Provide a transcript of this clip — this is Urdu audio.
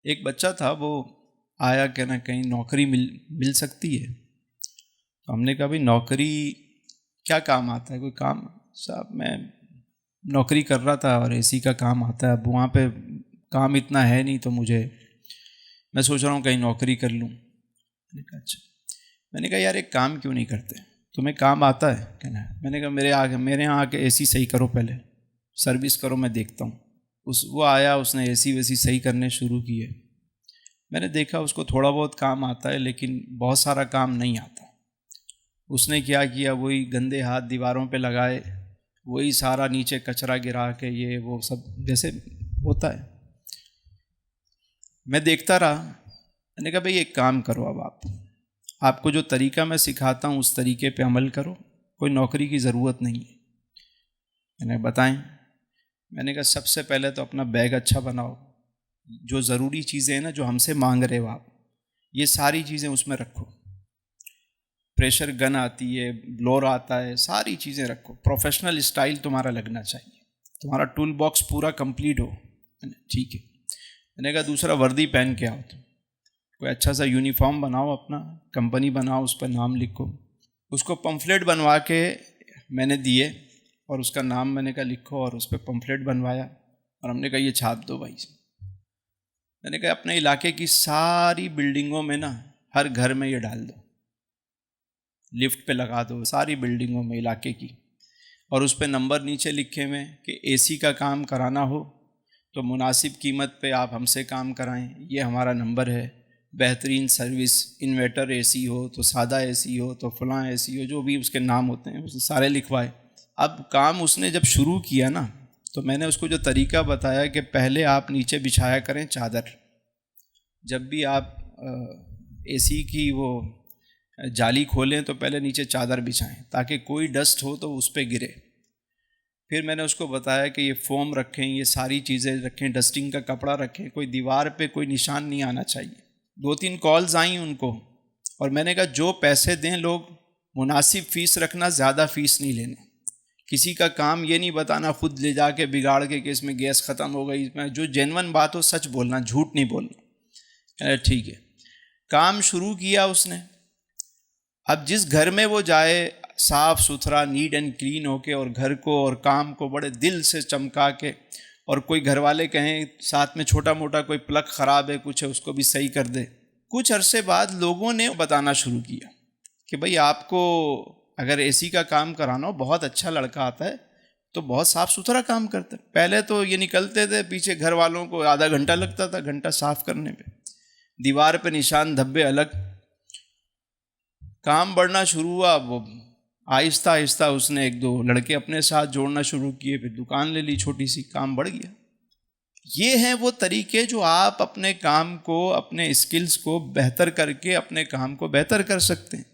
ایک بچہ تھا، وہ آیا کہ نا کہیں نوکری مل سکتی ہے. تو ہم نے کہا بھائی نوکری کیا کام آتا ہے؟ کوئی کام؟ صاحب میں نوکری کر رہا تھا اور اے سی کا کام آتا ہے. اب وہاں پہ کام اتنا ہے نہیں تو میں سوچ رہا ہوں کہیں نوکری کر لوں. میں نے کہا اچھا. میں نے کہا یار ایک کام کیوں نہیں کرتے؟ تمہیں کام آتا ہے کہنا ہے. میں نے کہا میرے یہاں آ کے اے سی صحیح کرو، پہلے سروس کرو، میں دیکھتا ہوں. وہ آیا، اس نے اے سی ویسی صحیح کرنے شروع کیے. میں نے دیکھا اس کو تھوڑا بہت کام آتا ہے لیکن بہت سارا کام نہیں آتا. اس نے کیا کیا، وہی گندے ہاتھ دیواروں پہ لگائے، وہی سارا نیچے کچرا گرا کے یہ وہ سب جیسے ہوتا ہے. میں دیکھتا رہا. میں نے کہا بھئی ایک کام کرو، اب آپ کو جو طریقہ میں سکھاتا ہوں اس طریقے پہ عمل کرو، کوئی نوکری کی ضرورت نہیں ہے. میں نے بتائیں. میں نے کہا سب سے پہلے تو اپنا بیگ اچھا بناؤ، جو ضروری چیزیں ہیں نا جو ہم سے مانگ رہے ہو آپ، یہ ساری چیزیں اس میں رکھو. پریشر گن آتی ہے، بلور آتا ہے، ساری چیزیں رکھو. پروفیشنل اسٹائل تمہارا لگنا چاہیے، تمہارا ٹول باکس پورا کمپلیٹ ہو. ٹھیک ہے. میں نے کہا دوسرا وردی پہن کے آؤ، تم کوئی اچھا سا یونیفارم بناؤ، اپنا کمپنی بناؤ، اس پہ نام لکھو. اس کو پمفلیٹ بنوا کے میں نے دیے اور اس کا نام میں نے کہا لکھو، اور اس پہ پمفلیٹ بنوایا اور ہم نے کہا یہ چھاپ دو بھائی. میں نے کہا اپنے علاقے کی ساری بلڈنگوں میں نا ہر گھر میں یہ ڈال دو، لفٹ پہ لگا دو ساری بلڈنگوں میں علاقے کی، اور اس پہ نمبر نیچے لکھے ہوئے کہ اے سی کا کام کرانا ہو تو مناسب قیمت پہ آپ ہم سے کام کرائیں، یہ ہمارا نمبر ہے. بہترین سروس، انورٹر اے سی ہو تو سادہ اے سی ہو تو فلاں اے سی ہو، جو بھی اس کے نام ہوتے ہیں اسے سارے لکھوائے. اب کام اس نے جب شروع کیا نا تو میں نے اس کو جو طریقہ بتایا کہ پہلے آپ نیچے بچھایا کریں چادر. جب بھی آپ اے سی کی وہ جالی کھولیں تو پہلے نیچے چادر بچھائیں تاکہ کوئی ڈسٹ ہو تو اس پہ گرے. پھر میں نے اس کو بتایا کہ یہ فوم رکھیں، یہ ساری چیزیں رکھیں، ڈسٹنگ کا کپڑا رکھیں، کوئی دیوار پہ کوئی نشان نہیں آنا چاہیے. 2-3 کالز آئیں ان کو، اور میں نے کہا جو پیسے دیں لوگ مناسب فیس رکھنا، زیادہ فیس نہیں لینا. کسی کا کام یہ نہیں بتانا خود لے جا کے بگاڑ کے کہ اس میں گیس ختم ہو گئی. اس میں جو جینون بات ہو سچ بولنا، جھوٹ نہیں بولنا. ٹھیک ہے. کام شروع کیا اس نے. اب جس گھر میں وہ جائے صاف ستھرا نیٹ اینڈ کلین ہو کے، اور گھر کو اور کام کو بڑے دل سے چمکا کے، اور کوئی گھر والے کہیں ساتھ میں چھوٹا موٹا کوئی پلگ خراب ہے کچھ ہے اس کو بھی صحیح کر دے. کچھ عرصے بعد لوگوں نے بتانا شروع کیا کہ بھئی آپ کو اگر اے سی کا کام کرانا ہو، بہت اچھا لڑکا آتا ہے تو بہت صاف ستھرا کام کرتا ہے. پہلے تو یہ نکلتے تھے پیچھے، گھر والوں کو آدھا گھنٹہ لگتا تھا، گھنٹہ صاف کرنے پہ، دیوار پہ نشان دھبے الگ. کام بڑھنا شروع ہوا. وہ آہستہ آہستہ اس نے 1-2 لڑکے اپنے ساتھ جوڑنا شروع کیے، پھر دکان لے لی چھوٹی سی، کام بڑھ گیا. یہ ہیں وہ طریقے جو آپ اپنے کام کو، اپنے اسکلز کو بہتر کر کے اپنے کام کو بہتر کر سکتے ہیں.